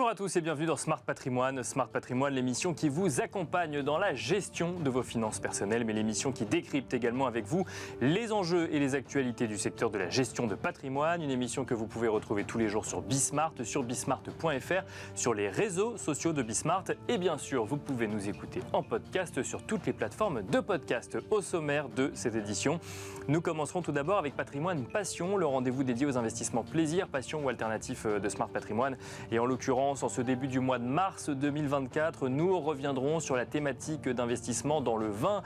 Bonjour à tous et bienvenue dans Smart Patrimoine. Smart Patrimoine, l'émission qui vous accompagne dans la gestion de vos finances personnelles, mais l'émission qui décrypte également avec vous les enjeux et les actualités du secteur de la gestion de patrimoine. Une émission que vous pouvez retrouver tous les jours sur Bismart, sur bismart.fr, sur les réseaux sociaux de Bismart. Et bien sûr, vous pouvez nous écouter en podcast sur toutes les plateformes de podcast. Au sommaire de cette édition, nous commencerons tout d'abord avec Patrimoine Passion, le rendez-vous dédié aux investissements plaisir, passion ou alternatifs de Smart Patrimoine. Et en l'occurrence, en ce début du mois de mars 2024, nous reviendrons sur la thématique d'investissement dans le vin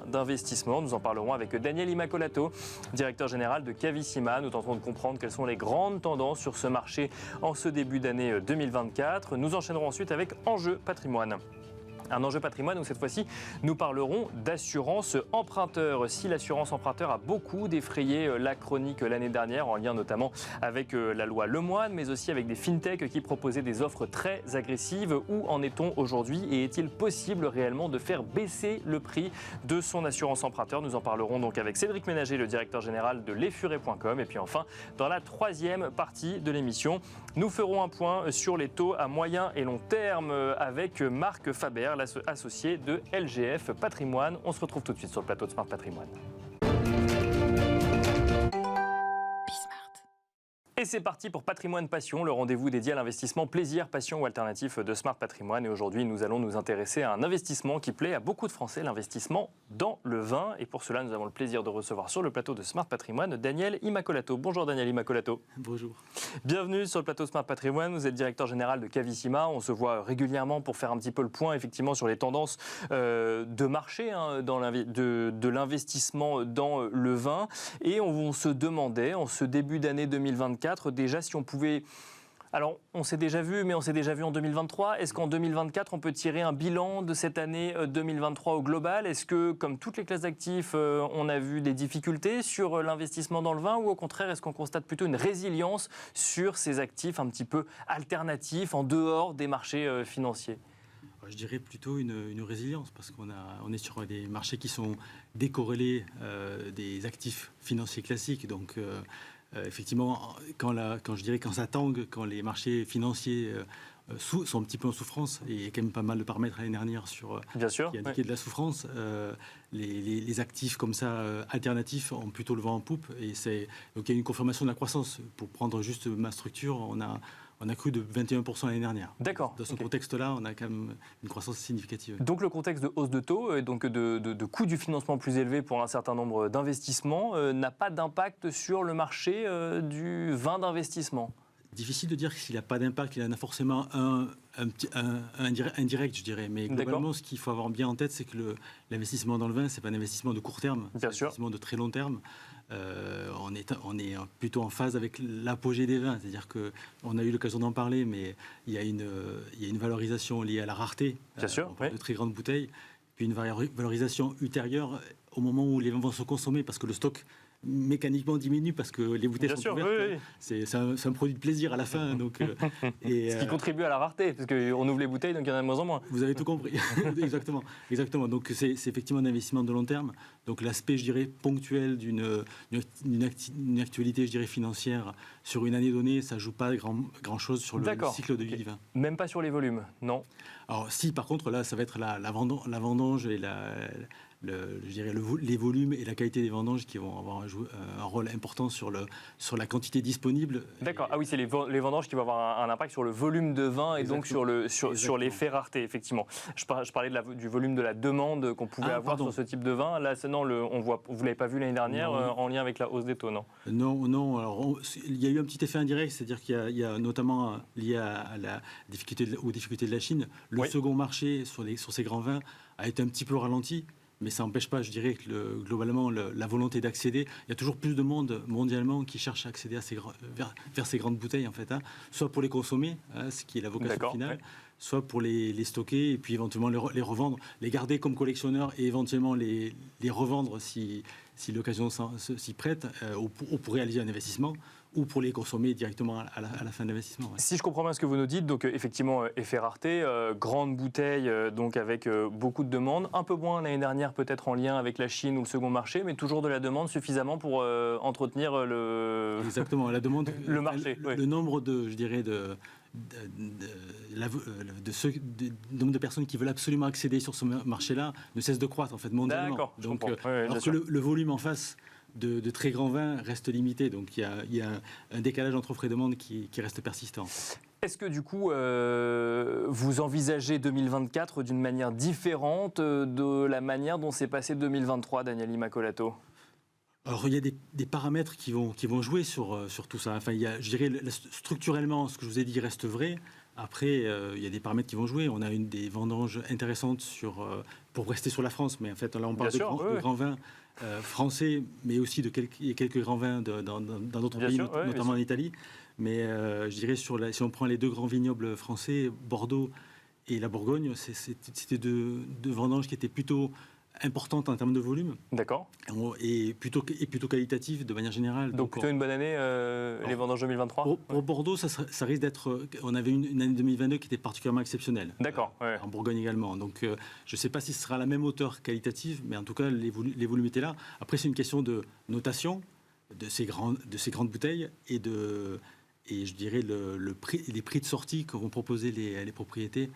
d'investissement. Nous en parlerons avec Daniel Immacolato, directeur général de Cavissima. Nous tenterons de comprendre quelles sont les grandes tendances sur ce marché en ce début d'année 2024. Nous enchaînerons ensuite avec Enjeu Patrimoine. Un enjeu patrimoine où cette fois-ci, nous parlerons d'assurance emprunteur. Si l'assurance emprunteur a beaucoup défrayé la chronique l'année dernière, en lien notamment avec la loi Lemoine, mais aussi avec des fintechs qui proposaient des offres très agressives, où en est-on aujourd'hui et est-il possible réellement de faire baisser le prix de son assurance emprunteur? Nous en parlerons donc avec Cédric Ménager, le directeur général de lesfurets.com. Et puis enfin, dans la troisième partie de l'émission, nous ferons un point sur les taux à moyen et long terme avec Marc Faber, associé de LGF Patrimoine. On se retrouve tout de suite sur le plateau de Smart Patrimoine. Et c'est parti pour Patrimoine Passion, le rendez-vous dédié à l'investissement plaisir, passion ou alternatif de Smart Patrimoine. Et aujourd'hui, nous allons nous intéresser à un investissement qui plaît à beaucoup de Français, l'investissement dans le vin. Et pour cela, nous avons le plaisir de recevoir sur le plateau de Smart Patrimoine Daniel Immacolato. Bonjour Daniel Immacolato. Bonjour. Bienvenue sur le plateau Smart Patrimoine. Vous êtes directeur général de Cavissima. On se voit régulièrement pour faire un petit peu le point effectivement sur les tendances de marché de l'investissement dans le vin. Et on se demandait en ce début d'année 2024 déjà si on pouvait... Alors, on s'est déjà vu, mais on s'est déjà vu en 2023. Est-ce qu'en 2024, on peut tirer un bilan de cette année 2023 au global? Est-ce que, comme toutes les classes d'actifs, on a vu des difficultés sur l'investissement dans le vin? Ou au contraire, est-ce qu'on constate plutôt une résilience sur ces actifs un petit peu alternatifs, en dehors des marchés financiers? Je dirais plutôt une résilience, parce qu'on est sur des marchés qui sont décorrélés des actifs financiers classiques. Donc, effectivement, quand ça tangue, quand les marchés financiers sont un petit peu en souffrance, et il y a quand même pas mal de paramètres l'année dernière qui indiquaient de la souffrance, les actifs comme ça alternatifs ont plutôt le vent en poupe. Donc il y a une confirmation de la croissance. Pour prendre juste ma structure, on a cru de 21% l'année dernière. D'accord. Dans ce contexte-là, on a quand même une croissance significative. Donc le contexte de hausse de taux, et donc de coûts du financement plus élevé pour un certain nombre d'investissements, n'a pas d'impact sur le marché du vin d'investissement? Difficile de dire s'il n'a pas d'impact, il en a forcément un indirect, je dirais. Mais globalement, ce qu'il faut avoir bien en tête, c'est que l'investissement dans le vin, ce n'est pas un investissement de court terme, c'est un investissement de très long terme. On est plutôt en phase avec l'apogée des vins, c'est-à-dire qu'on a eu l'occasion d'en parler, mais il y a une valorisation liée à la rareté, de très grandes bouteilles, puis une valorisation ultérieure au moment où les vins vont se consommer, parce que le stock mécaniquement diminue parce que les bouteilles sont ouvertes. Oui. C'est un produit de plaisir à la fin. Donc, ce qui contribue à la rareté, parce qu'on ouvre les bouteilles, donc il y en a de moins en moins. Vous avez tout compris. Exactement. Donc c'est effectivement un investissement de long terme. Donc l'aspect, je dirais, ponctuel d'une actualité, je dirais, financière sur une année donnée, ça ne joue pas grand-chose sur le cycle de vie du vin. Même pas sur les volumes, non? Alors si, par contre, là, ça va être la vendange et je dirais les volumes et la qualité des vendanges qui vont avoir un rôle important sur la quantité disponible. D'accord. Ah oui, c'est les vendanges qui vont avoir un impact sur le volume de vin et donc sur l'effet rareté, effectivement. Je parlais du volume de la demande qu'on pouvait avoir sur ce type de vin. Là, vous ne l'avez pas vu l'année dernière en lien avec la hausse des taux, non? Non. Alors, il y a eu un petit effet indirect, c'est-à-dire qu'il y a notamment lié aux difficultés de la Chine. Le second marché sur ces grands vins a été un petit peu ralenti. Mais ça n'empêche pas, je dirais, que globalement, la volonté d'accéder, il y a toujours plus de monde mondialement qui cherche à accéder vers ces grandes bouteilles, en fait, soit pour les consommer, ce qui est la vocation finale, soit pour les stocker et puis éventuellement les revendre, les garder comme collectionneurs et éventuellement les revendre si l'occasion s'y prête, ou pour réaliser un investissement, ou pour les consommer directement à la fin de l'investissement. Si je comprends bien ce que vous nous dites, donc effectivement, effet rareté, grande bouteille, donc avec beaucoup de demandes, un peu moins l'année dernière peut-être en lien avec la Chine ou le second marché, mais toujours de la demande suffisamment pour entretenir Exactement, la demande, le marché. Le nombre nombre de personnes qui veulent absolument accéder sur ce marché-là ne cesse de croître en fait mondialement. D'accord, Donc, alors que le volume en face de très grands vins reste limité. Donc il y a un décalage entre offre et demande qui reste persistant. Est-ce que du coup, vous envisagez 2024 d'une manière différente de la manière dont s'est passé 2023, Daniel Imacolato ? Alors, il y a des paramètres qui vont jouer sur tout ça. Enfin, je dirais, structurellement, ce que je vous ai dit reste vrai. Après, il y a des paramètres qui vont jouer. On a des vendanges intéressantes pour rester sur la France. Mais en fait, là, on parle de grands vins français, mais aussi de quelques grands vins dans d'autres pays, notamment en Italie. Mais je dirais, si on prend les deux grands vignobles français, Bordeaux et la Bourgogne, c'était deux vendanges qui étaient plutôt importante en termes de volume. D'accord. Et plutôt qualitative de manière générale. Donc plutôt une bonne année, les vendanges 2023 pour Bordeaux, ça risque d'être... On avait une année 2022 qui était particulièrement exceptionnelle. D'accord. En Bourgogne également. Donc je ne sais pas si ce sera la même hauteur qualitative, mais en tout cas, les volumes étaient là. Après, c'est une question de notation de ces grandes bouteilles et je dirais les prix de sortie que vont proposer les propriétés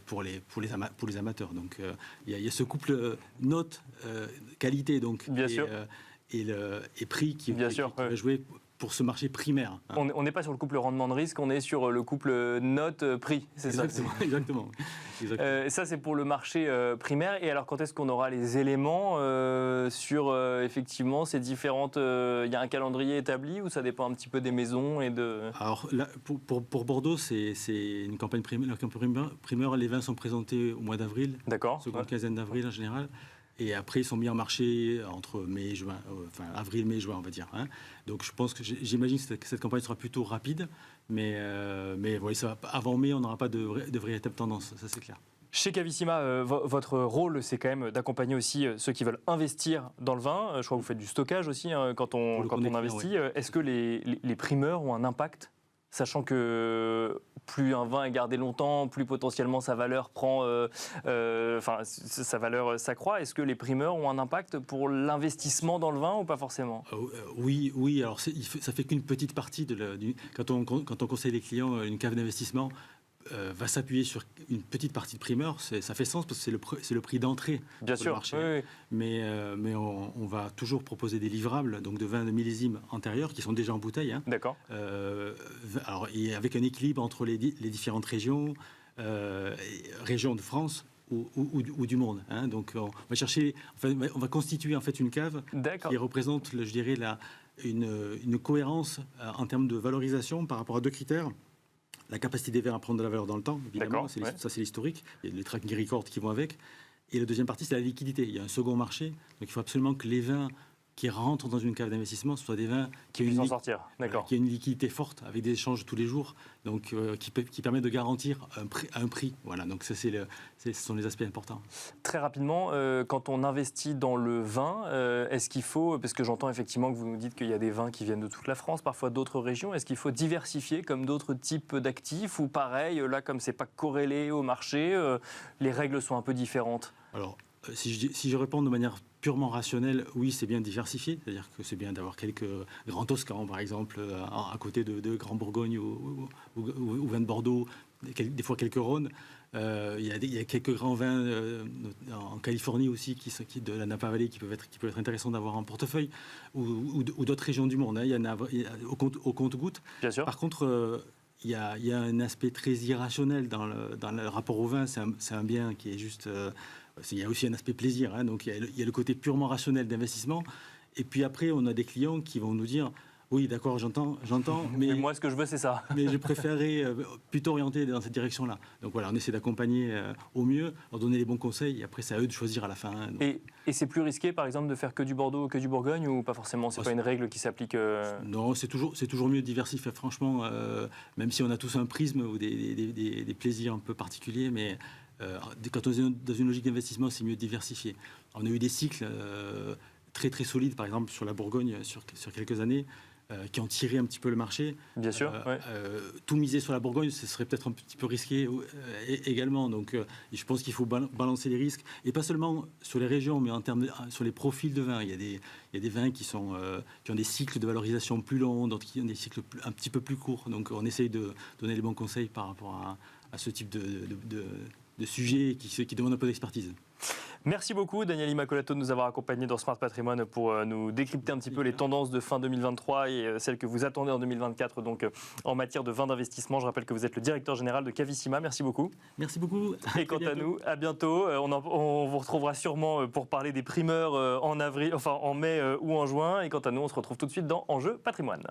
pour les amateurs. Donc il y a ce couple note qualité donc bien sûr. Et prix qui va jouer pour ce marché primaire. On n'est pas sur le couple rendement de risque, on est sur le couple note-prix, c'est ça? Exactement. Ça, c'est pour le marché primaire. Et alors, quand est-ce qu'on aura les éléments sur, effectivement, ces différentes... Il y a un calendrier établi ou ça dépend un petit peu des maisons et de... Alors, là, pour Bordeaux, c'est une campagne primeur. Les vins sont présentés au mois d'avril. D'accord. Seconde quinzaine d'avril, en général. Et après, ils sont mis en marché entre mai et juin, avril, mai, juin, on va dire. Donc, je pense que j'imagine que cette campagne sera plutôt rapide, mais ouais, avant mai, on n'aura pas de véritable tendance, ça c'est clair. Chez Cavissima, votre rôle, c'est quand même d'accompagner aussi ceux qui veulent investir dans le vin. Je crois que vous faites du stockage aussi quand on investit. Oui. Est-ce que les primeurs ont un impact ? Sachant que plus un vin est gardé longtemps, plus potentiellement sa valeur sa valeur s'accroît. Est-ce que les primeurs ont un impact pour l'investissement dans le vin ou pas forcément ? Oui. Alors ça fait qu'une petite partie quand on conseille les clients une cave d'investissement. Va s'appuyer sur une petite partie de primeur, ça fait sens parce que c'est le prix d'entrée sur le marché. Oui. Mais on va toujours proposer des livrables, donc de vins de millésime antérieurs qui sont déjà en bouteille. D'accord. Et avec un équilibre entre les différentes régions de France ou du monde. Donc on va constituer en fait une cave qui représente, je dirais, une cohérence en termes de valorisation par rapport à deux critères. La capacité des vins à prendre de la valeur dans le temps, évidemment, ça c'est l'historique, il y a les tracking records qui vont avec. Et la deuxième partie, c'est la liquidité. Il y a un second marché, donc il faut absolument que les vins qui rentrent dans une cave d'investissement soient des vins qui ont une liquidité forte, avec des échanges tous les jours, donc qui permettent de garantir un prix. Voilà, donc ce sont les aspects importants. Très rapidement, quand on investit dans le vin, est-ce qu'il faut, parce que j'entends effectivement que vous nous dites qu'il y a des vins qui viennent de toute la France, parfois d'autres régions, est-ce qu'il faut diversifier comme d'autres types d'actifs ou pareil, là comme c'est pas corrélé au marché, les règles sont un peu différentes ? Alors, si je réponds de manière purement rationnelle, oui, c'est bien diversifié. C'est-à-dire que c'est bien d'avoir quelques grands Toscans, par exemple, à côté de Grand Bourgogne ou vins de Bordeaux, des fois quelques Rhônes. Il y a quelques grands vins en Californie aussi, de la Napa Valley, qui peuvent être intéressants d'avoir en portefeuille, ou d'autres régions du monde. Il y en a au compte-gouttes. Bien sûr. Par contre, il y a un aspect très irrationnel dans le rapport au vin. C'est un bien qui est juste... il y a aussi un aspect plaisir. Donc il y a le côté purement rationnel d'investissement. Et puis après, on a des clients qui vont nous dire... Oui, d'accord, j'entends. Mais moi, ce que je veux, c'est ça. Mais je préférerais plutôt orienter dans cette direction-là. Donc voilà, on essaie d'accompagner au mieux, leur donner les bons conseils. Et après, c'est à eux de choisir à la fin. Et c'est plus risqué, par exemple, de faire que du Bordeaux ou que du Bourgogne, ou pas forcément ? C'est pas une règle qui s'applique Non, c'est toujours mieux de diversifier. Franchement, même si on a tous un prisme ou des plaisirs un peu particuliers, mais quand on est dans une logique d'investissement, c'est mieux de diversifier. On a eu des cycles très très solides, par exemple sur la Bourgogne, sur quelques années. qui ont tiré un petit peu le marché. Bien sûr. Tout miser sur la Bourgogne, ce serait peut-être un petit peu risqué également. Donc, je pense qu'il faut balancer les risques, et pas seulement sur les régions, mais sur les profils de vins. Il y a des vins qui ont des cycles de valorisation plus longs, d'autres qui ont des cycles un petit peu plus courts. Donc, on essaye de donner les bons conseils par rapport à ce type de sujet qui demande un peu d'expertise. Merci beaucoup Daniel Immacolato de nous avoir accompagnés dans Smart Patrimoine pour nous décrypter un petit peu les tendances de fin 2023 et celles que vous attendez en 2024 donc en matière de vin d'investissement. Je rappelle que vous êtes le directeur général de Cavissima. Merci beaucoup. Merci beaucoup. Et quant à nous, à bientôt. On vous retrouvera sûrement pour parler des primeurs en mai ou en juin. Et quant à nous, on se retrouve tout de suite dans Enjeu Patrimoine.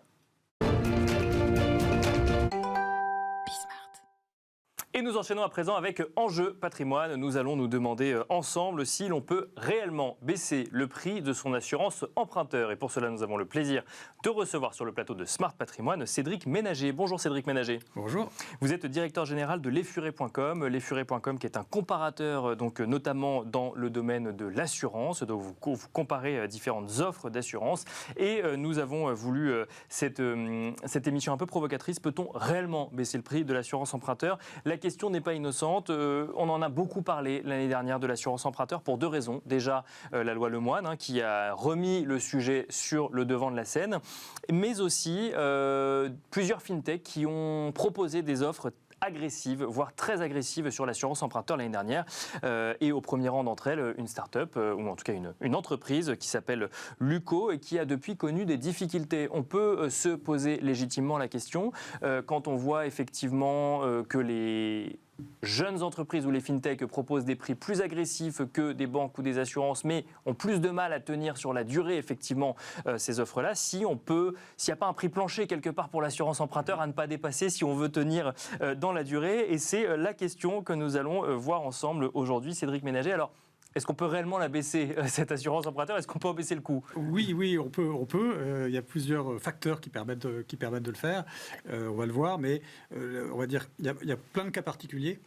Et nous enchaînons à présent avec Enjeu Patrimoine. Nous allons nous demander ensemble si l'on peut réellement baisser le prix de son assurance emprunteur. Et pour cela, nous avons le plaisir de recevoir sur le plateau de Smart Patrimoine Cédric Ménager. Bonjour Cédric Ménager. Bonjour. Vous êtes directeur général de lesfurets.com. Lesfurets.com qui est un comparateur, donc notamment dans le domaine de l'assurance. Donc vous comparez différentes offres d'assurance. Et nous avons voulu cette émission un peu provocatrice. Peut-on réellement baisser le prix de l'assurance emprunteur ? La question n'est pas innocente. On en a beaucoup parlé l'année dernière de l'assurance emprunteur pour deux raisons. Déjà, la loi Lemoine qui a remis le sujet sur le devant de la scène, mais aussi plusieurs fintechs qui ont proposé des offres agressives, voire très agressives sur l'assurance emprunteur l'année dernière. Et au premier rang d'entre elles, une start-up, ou en tout cas une entreprise qui s'appelle Luco et qui a depuis connu des difficultés. On peut se poser légitimement la question quand on voit effectivement que les jeunes entreprises ou les fintechs proposent des prix plus agressifs que des banques ou des assurances, mais ont plus de mal à tenir sur la durée, effectivement, ces offres-là. S'il n'y a pas un prix plancher quelque part pour l'assurance emprunteur à ne pas dépasser si on veut tenir dans la durée. Et c'est la question que nous allons voir ensemble aujourd'hui, Cédric Ménager. Alors, est-ce qu'on peut réellement la baisser, cette assurance emprunteur ? Est-ce qu'on peut en baisser le coût ? Oui, on peut. Il y a plusieurs facteurs qui permettent de le faire. On va le voir, mais on va dire il y a plein de cas particuliers.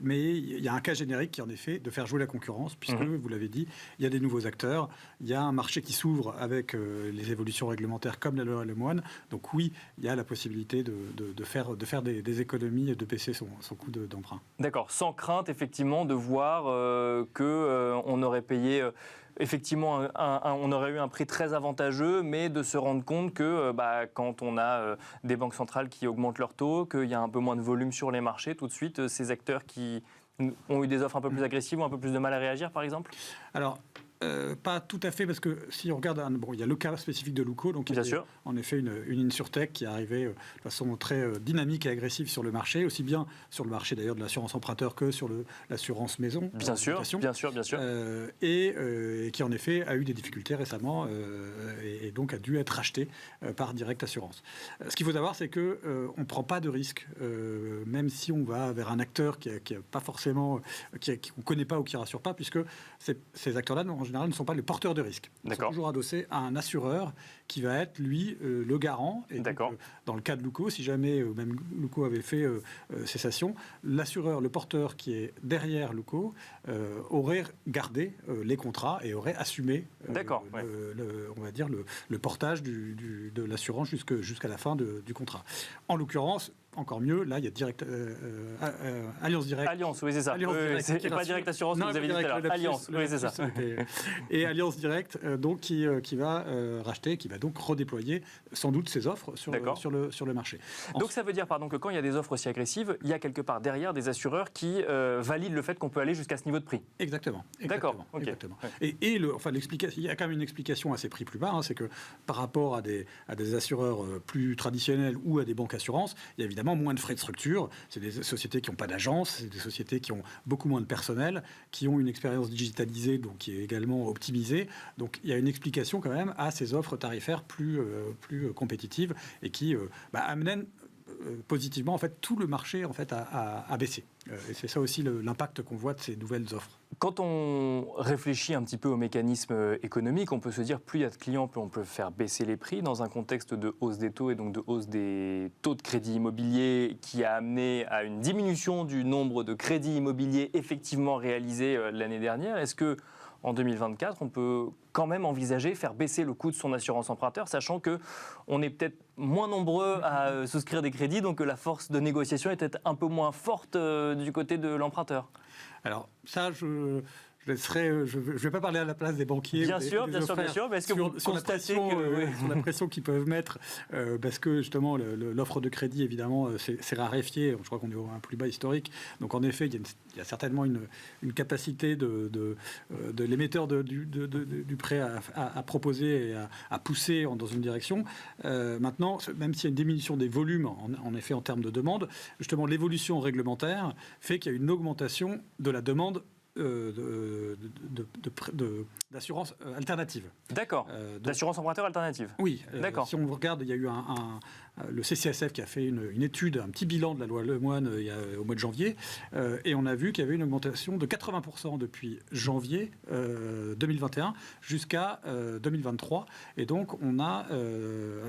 Mais il y a un cas générique qui est en effet de faire jouer la concurrence, puisque, vous l'avez dit, il y a des nouveaux acteurs. Il y a un marché qui s'ouvre avec les évolutions réglementaires comme la loi Lemoine. Donc oui, il y a la possibilité de faire des économies et de baisser son coût d'emprunt. D'accord, sans crainte effectivement de voir on aurait payé effectivement on aurait eu un prix très avantageux, mais de se rendre compte que quand on a des banques centrales qui augmentent leurs taux, qu'il y a un peu moins de volume sur les marchés, tout de suite ces acteurs qui ont eu des offres un peu plus agressives ont un peu plus de mal à réagir par exemple ? Alors, pas tout à fait, parce que si on regarde, il y a le cas spécifique de Luco, donc il y a en effet une insurtech qui est arrivée de façon très dynamique et agressive sur le marché, aussi bien sur le marché d'ailleurs de l'assurance emprunteur que sur l'assurance maison. Bien sûr. Et qui en effet a eu des difficultés récemment et donc a dû être racheté par Direct Assurance. Ce qu'il faut savoir, c'est que on ne prend pas de risque, même si on va vers un acteur qui a pas forcément, qu'on ne connaît pas ou qui ne rassure pas, puisque ces acteurs-là, en général, ne sont pas les porteurs de risque. Ils sont toujours adossés à un assureur qui va être, lui, le garant. Et donc, dans le cas de Luco, si jamais même Luco avait fait cessation, l'assureur, le porteur qui est derrière Luco, aurait gardé les contrats et aurait assumé on va dire le portage de l'assurance jusqu'à la fin du contrat. En l'occurrence, encore mieux, là, il y a Allianz Direct. Allianz, oui, c'est ça. C'est pas Direct Assurance que vous avez dit tout à l'heure. Allianz, oui, c'est ça. Et Allianz Direct, donc, qui va racheter, qui va donc redéployer sans doute ses offres sur le marché. Donc ça veut dire, que quand il y a des offres aussi agressives, il y a quelque part derrière des assureurs qui valident le fait qu'on peut aller jusqu'à ce niveau de prix. Exactement. D'accord. Exactement. Et l'explication, il y a quand même une explication à ces prix plus bas, c'est que par rapport à des assureurs plus traditionnels ou à des banques assurances, il y a évidemment moins de frais de structure. C'est des sociétés qui n'ont pas d'agence, c'est des sociétés qui ont beaucoup moins de personnel, qui ont une expérience digitalisée, donc qui est également optimisée. Donc il y a une explication quand même à ces offres tarifaires plus compétitives et qui amènent positivement en fait tout le marché en fait à baisser. Et c'est ça aussi l'impact qu'on voit de ces nouvelles offres. Quand on réfléchit un petit peu aux mécanismes économiques, on peut se dire plus il y a de clients, plus on peut faire baisser les prix dans un contexte de hausse des taux et donc de hausse des taux de crédit immobilier qui a amené à une diminution du nombre de crédits immobiliers effectivement réalisés l'année dernière. Est-ce que en 2024, on peut quand même envisager faire baisser le coût de son assurance emprunteur, sachant qu'on est peut-être moins nombreux à souscrire des crédits, donc que la force de négociation est peut-être un peu moins forte du côté de l'emprunteur. Alors ça, je ne vais pas parler à la place des banquiers. Bien sûr, mais est-ce que vous constatez sur la pression qu'ils peuvent mettre, parce que justement l'offre de crédit, évidemment, c'est raréfié. Je crois qu'on est au plus bas historique. Donc en effet, il y a certainement une capacité de l'émetteur du prêt à proposer et à pousser dans une direction. Maintenant, même s'il y a une diminution des volumes, en effet, en termes de demande, justement, l'évolution réglementaire fait qu'il y a une augmentation de la demande d'assurance alternative. D'accord. D'assurance emprunteur alternative. Oui. D'accord. Si on regarde, il y a eu le CCSF qui a fait une étude, un petit bilan de la loi Lemoine au mois de janvier, et on a vu qu'il y avait une augmentation de 80% depuis janvier 2021 jusqu'à 2023. Et donc, on a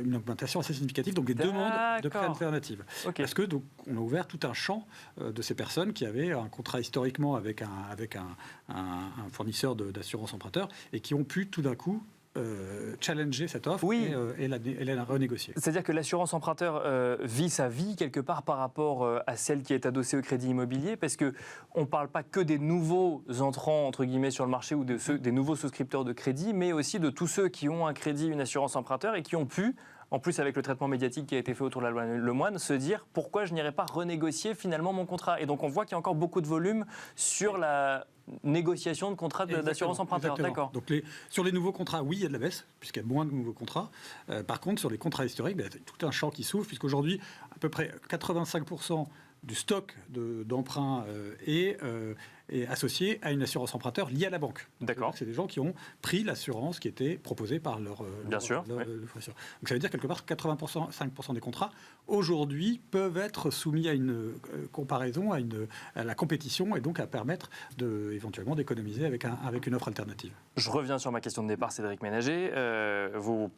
une augmentation assez significative, donc des demandes de prêts alternatifs. Okay. Parce que donc, on a ouvert tout un champ de ces personnes qui avaient un contrat historiquement avec un fournisseur d'assurance emprunteur et qui ont pu tout d'un coup challenger cette offre et la renégocier. C'est-à-dire que l'assurance emprunteur vit sa vie quelque part par rapport à celle qui est adossée au crédit immobilier, parce qu'on ne parle pas que des nouveaux entrants entre guillemets sur le marché ou des nouveaux souscripteurs de crédit, mais aussi de tous ceux qui ont un crédit, une assurance emprunteur et qui ont pu, en plus avec le traitement médiatique qui a été fait autour de la loi Lemoine, se dire pourquoi je n'irai pas renégocier finalement mon contrat. Et donc on voit qu'il y a encore beaucoup de volume sur la négociation de contrats d'assurance emprunteur. D'accord. Donc sur les nouveaux contrats, oui, il y a de la baisse, puisqu'il y a moins de nouveaux contrats. Par contre, sur les contrats historiques, il y a tout un champ qui s'ouvre, puisqu'aujourd'hui, à peu près 85% du stock d'emprunts est associé à une assurance emprunteur liée à la banque. D'accord. C'est des gens qui ont pris l'assurance qui était proposée par leur fournisseur. Donc ça veut dire quelque part que 85% des contrats aujourd'hui peuvent être soumis à une comparaison, à la compétition et donc à permettre éventuellement d'économiser avec une offre alternative. Je reviens sur ma question de départ, Cédric Ménager. Vous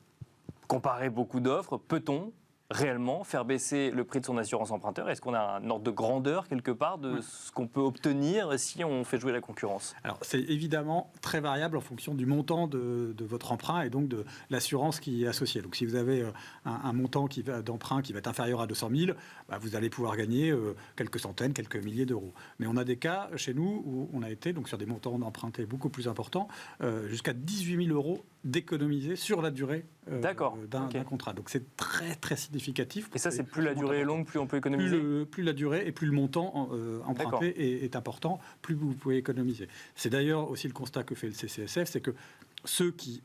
comparez beaucoup d'offres. Peut-on réellement faire baisser le prix de son assurance emprunteur? Est-ce qu'on a un ordre de grandeur quelque part de ce qu'on peut obtenir si on fait jouer la concurrence? Alors c'est évidemment très variable en fonction du montant de votre emprunt et donc de l'assurance qui est associée. Donc si vous avez un montant d'emprunt qui va être inférieur à 200 000, vous allez pouvoir gagner quelques centaines, quelques milliers d'euros. Mais on a des cas chez nous où on a été donc sur des montants empruntés beaucoup plus importants, jusqu'à 18 000 euros d'économiser sur la durée d'un contrat. Donc c'est très très significatif. Et ça, c'est plus la durée est longue, plus on peut économiser. Plus la durée et plus le montant emprunté est important, plus vous pouvez économiser. C'est d'ailleurs aussi le constat que fait le CCSF, c'est que ceux qui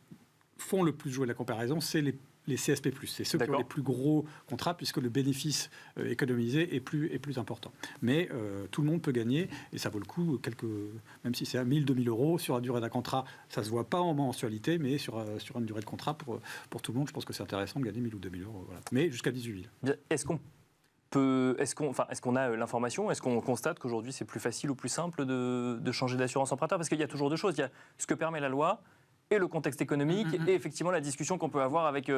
font le plus jouer la comparaison, c'est les CSP+. C'est ceux qui ont les plus gros contrats, puisque le bénéfice économisé est plus important. Mais tout le monde peut gagner, et ça vaut le coup, même si c'est à 1 000, 2 000 euros sur la durée d'un contrat, ça ne se voit pas en mensualité, mais sur une durée de contrat, pour tout le monde, je pense que c'est intéressant de gagner 1 000 ou 2 000 euros. Voilà. Mais jusqu'à 18 000. Est-ce qu'on a l'information? Est-ce qu'on constate qu'aujourd'hui, c'est plus facile ou plus simple de changer d'assurance emprunteur? Parce qu'il y a toujours deux choses. Il y a ce que permet la loi, et le contexte économique, et effectivement la discussion qu'on peut avoir avec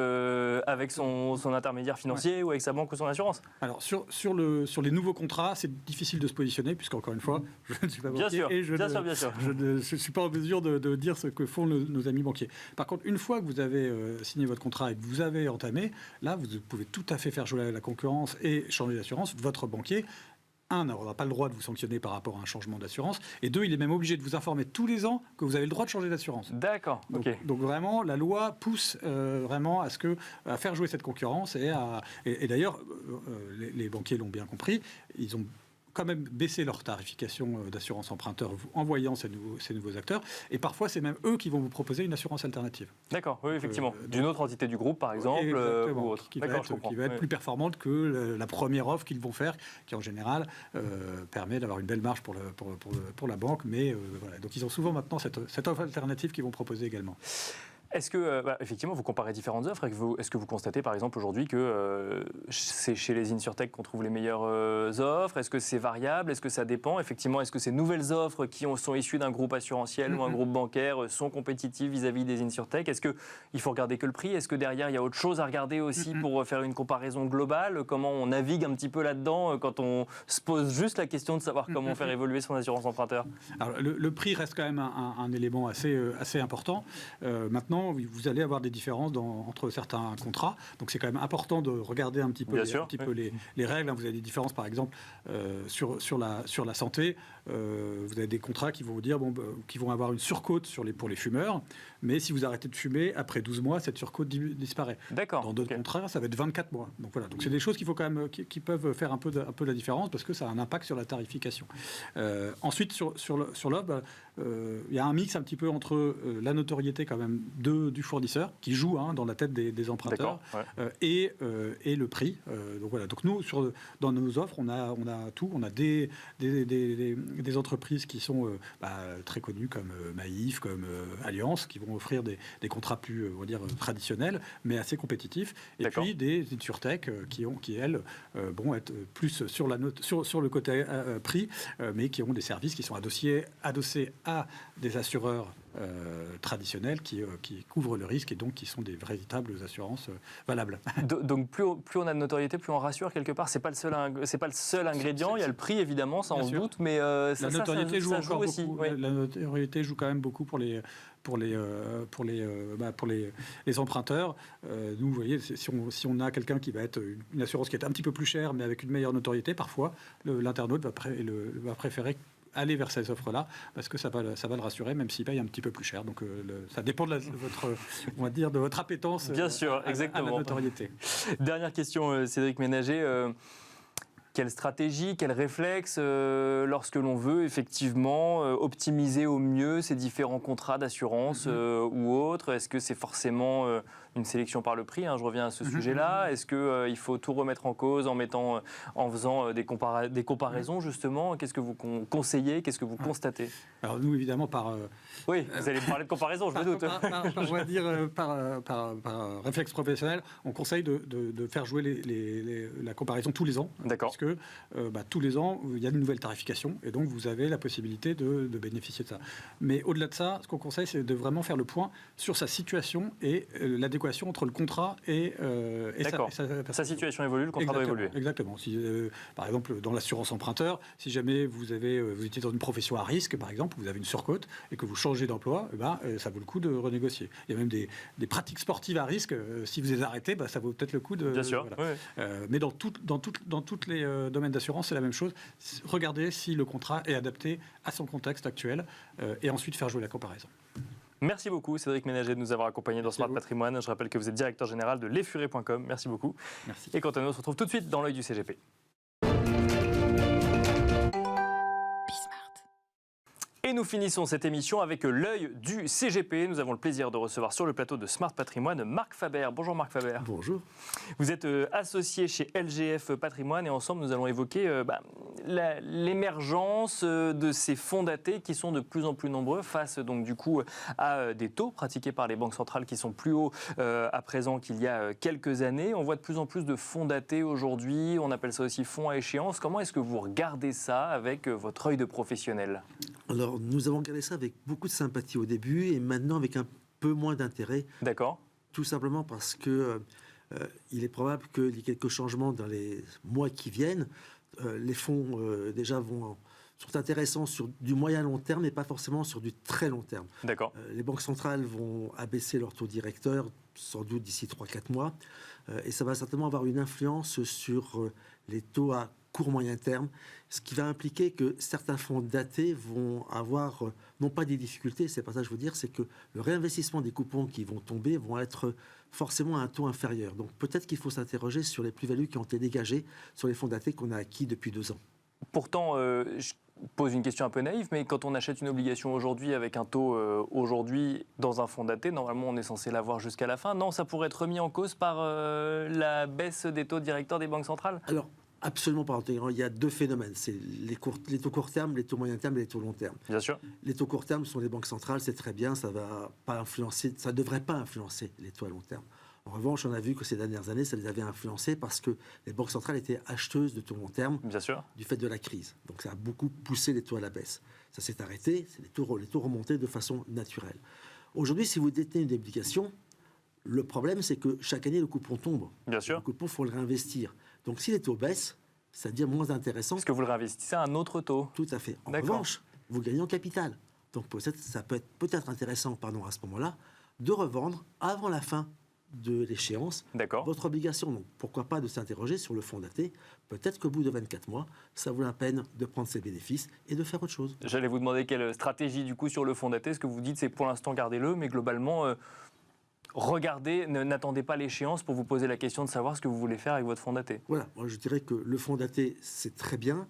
son intermédiaire financier ou avec sa banque ou son assurance. Alors sur les nouveaux contrats, c'est difficile de se positionner, puisqu'encore une fois, je ne suis pas banquier et je ne suis pas en mesure de dire ce que font nos amis banquiers. Par contre, une fois que vous avez signé votre contrat et que vous avez entamé, là, vous pouvez tout à fait faire jouer la concurrence et changer d'assurance. Votre banquier, un, n'aura pas le droit de vous sanctionner par rapport à un changement d'assurance, et deux, il est même obligé de vous informer tous les ans que vous avez le droit de changer d'assurance. D'accord. Donc vraiment, la loi pousse vraiment à faire jouer cette concurrence, et d'ailleurs, les banquiers l'ont bien compris, ils ont quand même baisser leur tarification d'assurance emprunteur en voyant ces nouveaux acteurs. Et parfois, c'est même eux qui vont vous proposer une assurance alternative. D'accord, oui, effectivement. D'une autre entité du groupe, par exemple, ou autre. Qui va être plus performante que la première offre qu'ils vont faire, qui en général permet d'avoir une belle marge pour la banque. Mais voilà. Donc, ils ont souvent maintenant cette offre alternative qu'ils vont proposer également. Est-ce que, effectivement, vous comparez différentes offres, est-ce que vous constatez par exemple aujourd'hui que c'est chez les InsurTech qu'on trouve les meilleures offres? Est-ce que c'est variable? Est-ce que ça dépend? Effectivement, est-ce que ces nouvelles offres qui sont issues d'un groupe assurantiel ou un groupe bancaire sont compétitives vis-à-vis des InsurTech? Est-ce qu'il faut regarder que le prix? Est-ce que derrière, il y a autre chose à regarder aussi pour faire une comparaison globale? Comment on navigue un petit peu là-dedans quand on se pose juste la question de savoir comment faire évoluer son assurance emprunteur? Alors, le prix reste quand même un élément assez important. Maintenant, vous allez avoir des différences entre certains contrats. Donc, c'est quand même important de regarder un petit peu, les règles. Vous avez des différences, par exemple, sur la santé. Vous avez des contrats qui vont vous dire qui vont avoir une surcote pour les fumeurs. Mais si vous arrêtez de fumer, après 12 mois, cette surcote disparaît. D'accord. Dans d'autres contrats, ça va être 24 mois. Donc, voilà. Donc, c'est des choses qu'il faut quand même, qui peuvent faire un peu la différence parce que ça a un impact sur la tarification. Ensuite, sur l'offre, il y a un mix un petit peu entre la notoriété quand même du fournisseur qui joue dans la tête des emprunteurs et le prix. Donc voilà. Donc nous, dans nos offres, on a tout. On a des entreprises qui sont très connues comme Maïf, comme Allianz, qui vont offrir des contrats plus, on va dire, traditionnels, mais assez compétitifs. Et puis des InsurTech qui elles vont être plus sur le côté prix, mais qui ont des services qui sont adossés à des assureurs traditionnels qui couvrent le risque et donc qui sont des véritables assurances valables. Donc plus on a de notoriété, plus on rassure quelque part. C'est pas le seul ingrédient. Il y a le prix évidemment, ça on se doute, mais la notoriété joue encore aussi. Beaucoup. Oui. La notoriété joue quand même beaucoup pour les emprunteurs. Nous, vous voyez, si on a quelqu'un qui va être une assurance qui est un petit peu plus chère, mais avec une meilleure notoriété, parfois l'internaute va préférer aller vers ces offres-là parce que ça va le rassurer, même s'il paye un petit peu plus cher. Donc ça dépend de votre appétence. Bien sûr, exactement. À la notoriété. Dernière question, Cédric Ménager. Quelle stratégie, quel réflexe lorsque l'on veut effectivement optimiser au mieux ces différents contrats d'assurance ou autres? Est-ce que c'est forcément une sélection par le prix? Je reviens à ce sujet-là. Est-ce qu'il faut tout remettre en cause en faisant des comparaisons justement? Qu'est-ce que vous conseillez? Qu'est-ce que vous constatez? Alors nous, évidemment, Oui, vous allez parler de comparaison, je me doute. On va dire par réflexe professionnel, on conseille de faire jouer la comparaison tous les ans. D'accord. Parce que tous les ans, il y a une nouvelle tarification et donc vous avez la possibilité de bénéficier de ça. Mais au-delà de ça, ce qu'on conseille, c'est de vraiment faire le point sur sa situation et l'adéquation entre le contrat et sa situation évolue, le contrat doit évoluer. Exactement. Si, par exemple, dans l'assurance emprunteur, si jamais vous étiez dans une profession à risque, par exemple, vous avez une surcote et que vous changez d'emploi, ça vaut le coup de renégocier. Il y a même des pratiques sportives à risque. Si vous les arrêtez, ça vaut peut-être le coup de... Bien sûr. Voilà. Oui. Mais dans tous les domaines d'assurance, c'est la même chose. Regardez si le contrat est adapté à son contexte actuel et ensuite faire jouer la comparaison. Merci beaucoup Cédric Ménager de nous avoir accompagnés dans Smart Patrimoine. Je rappelle que vous êtes directeur général de lesfurets.com. Merci beaucoup. Merci. Et quant à nous, on se retrouve tout de suite dans l'œil du CGP. Et nous finissons cette émission avec l'œil du CGP. Nous avons le plaisir de recevoir sur le plateau de Smart Patrimoine Marc Faber. Bonjour Marc Faber. Bonjour. Vous êtes associé chez LGF Patrimoine et ensemble nous allons évoquer l'émergence de ces fonds datés qui sont de plus en plus nombreux face donc du coup à des taux pratiqués par les banques centrales qui sont plus hauts à présent qu'il y a quelques années. On voit de plus en plus de fonds datés aujourd'hui. On appelle ça aussi fonds à échéance. Comment est-ce que vous regardez ça avec votre œil de professionnel ? Alors, nous avons regardé ça avec beaucoup de sympathie au début et maintenant avec un peu moins d'intérêt. D'accord. Tout simplement parce que il est probable qu'il y ait quelques changements dans les mois qui viennent. Les fonds déjà sont intéressants sur du moyen long terme et pas forcément sur du très long terme. D'accord. Les banques centrales vont abaisser leur taux directeur sans doute d'ici 3-4 mois et ça va certainement avoir une influence sur les taux à court moyen terme, ce qui va impliquer que certains fonds datés vont avoir non pas des difficultés, c'est pas ça que je veux dire, c'est que le réinvestissement des coupons qui vont tomber vont être forcément à un taux inférieur. Donc peut-être qu'il faut s'interroger sur les plus-values qui ont été dégagées sur les fonds datés qu'on a acquis depuis 2 ans. Pourtant, je pose une question un peu naïve, mais quand on achète une obligation aujourd'hui avec un taux aujourd'hui dans un fonds daté, normalement on est censé l'avoir jusqu'à la fin. Non, ça pourrait être remis en cause par la baisse des taux directeurs des banques centrales ? Alors, Absolument pas. Il y a deux phénomènes. C'est les taux court terme, les taux moyen terme et les taux long terme. Bien sûr. Les taux court terme sont les banques centrales, c'est très bien, ça ne devrait pas influencer les taux à long terme. En revanche, on a vu que ces dernières années, ça les avait influencés parce que les banques centrales étaient acheteuses de taux long terme Bien sûr. du fait de la crise. Donc ça a beaucoup poussé les taux à la baisse. Ça s'est arrêté, les taux remontaient de façon naturelle. Aujourd'hui, si vous détenez une obligation, le problème, c'est que chaque année, le coupon tombe. Bien sûr. Le coupon, il faut le réinvestir. Donc si les taux baissent, ça devient moins intéressant. Est-ce que vous le réinvestissez à un autre taux? Tout à fait. En D'accord. revanche, vous gagnez en capital. Donc ça peut être peut-être intéressant à ce moment-là de revendre avant la fin de l'échéance D'accord. votre obligation. Donc pourquoi pas de s'interroger sur le fonds daté. Peut-être qu'au bout de 24 mois, ça vaut la peine de prendre ses bénéfices et de faire autre chose. J'allais vous demander quelle stratégie du coup sur le fonds daté. Ce que vous dites, c'est pour l'instant gardez-le, mais globalement, regardez, n'attendez pas l'échéance pour vous poser la question de savoir ce que vous voulez faire avec votre fonds daté. Voilà, moi je dirais que le fonds daté, c'est très bien,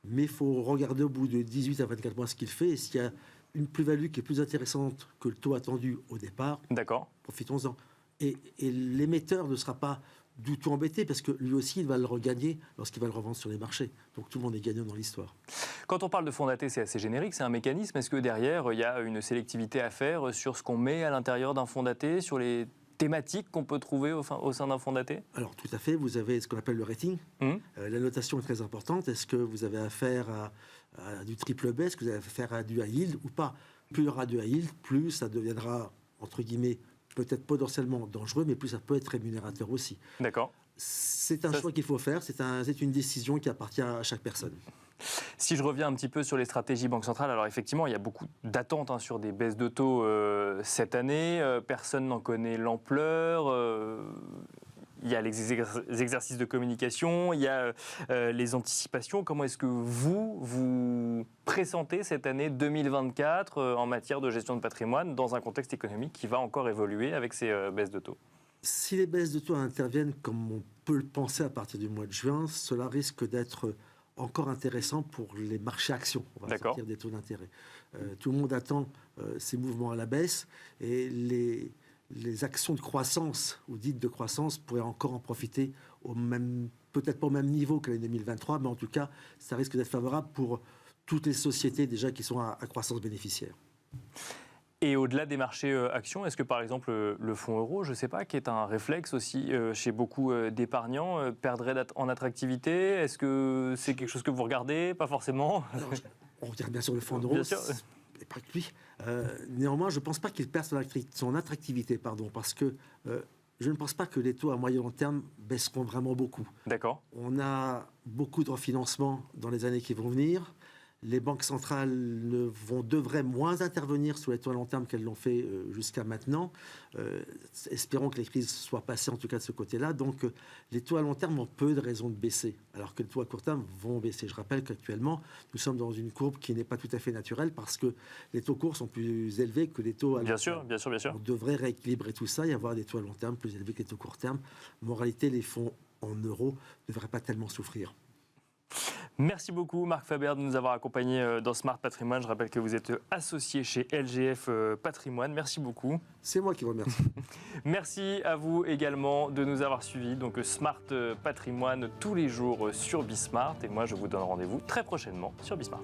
mais il faut regarder au bout de 18 à 24 mois ce qu'il fait et s'il y a une plus-value qui est plus intéressante que le taux attendu au départ, D'accord. profitons-en. Et l'émetteur ne sera pas du tout embêté parce que lui aussi, il va le regagner lorsqu'il va le revendre sur les marchés. Donc tout le monde est gagnant dans l'histoire. Quand on parle de fonds daté, c'est assez générique, c'est un mécanisme. Est-ce que derrière, il y a une sélectivité à faire sur ce qu'on met à l'intérieur d'un fonds daté, sur les thématiques qu'on peut trouver au sein d'un fonds daté? Alors tout à fait, vous avez ce qu'on appelle le rating. La notation est très importante. Est-ce que vous avez affaire à du triple B? Est-ce que vous avez affaire à du high yield ou pas? Plus il y aura du high yield, plus ça deviendra, entre guillemets, peut-être potentiellement dangereux, mais plus ça peut être rémunérateur aussi. D'accord. C'est un choix qu'il faut faire, c'est une décision qui appartient à chaque personne. Si je reviens un petit peu sur les stratégies banque centrale, alors effectivement, il y a beaucoup d'attentes sur des baisses de taux cette année. Personne n'en connaît l'ampleur. Il y a les exercices de communication, il y a les anticipations. Comment est-ce que vous pressentez cette année 2024 en matière de gestion de patrimoine dans un contexte économique qui va encore évoluer avec ces baisses de taux? Si les baisses de taux interviennent comme on peut le penser à partir du mois de juin, cela risque d'être encore intéressant pour les marchés actions. On va sortir des taux d'intérêt. Tout le monde attend ces mouvements à la baisse et les actions de croissance ou dites de croissance pourraient encore en profiter peut-être pas au même niveau que l'année 2023, mais en tout cas, ça risque d'être favorable pour toutes les sociétés déjà qui sont à croissance bénéficiaire. Et au-delà des marchés actions, est-ce que par exemple le fonds euro, je ne sais pas, qui est un réflexe aussi chez beaucoup d'épargnants, perdrait en attractivité? Est-ce que c'est quelque chose que vous regardez? Pas forcément. Alors, on regarde bien sûr le fonds euro. Bien sûr. Et pas que lui. Néanmoins, je ne pense pas qu'il perde son attractivité, parce que je ne pense pas que les taux à moyen long terme baisseront vraiment beaucoup. D'accord. On a beaucoup de refinancement dans les années qui vont venir. Les banques centrales devraient moins intervenir sur les taux à long terme qu'elles l'ont fait jusqu'à maintenant. Espérons que les crises soient passées, en tout cas de ce côté-là. Donc, les taux à long terme ont peu de raisons de baisser, alors que les taux à court terme vont baisser. Je rappelle qu'actuellement, nous sommes dans une courbe qui n'est pas tout à fait naturelle parce que les taux courts sont plus élevés que les taux à long terme. Bien sûr. On devrait rééquilibrer tout ça et avoir des taux à long terme plus élevés que les taux court terme. Moralité, les fonds en euros ne devraient pas tellement souffrir. Merci beaucoup Marc Faber de nous avoir accompagnés dans Smart Patrimoine. Je rappelle que vous êtes associé chez LGF Patrimoine. Merci beaucoup. C'est moi qui vous remercie. Merci à vous également de nous avoir suivis. Donc Smart Patrimoine tous les jours sur Bismart. Et moi je vous donne rendez-vous très prochainement sur Bismart.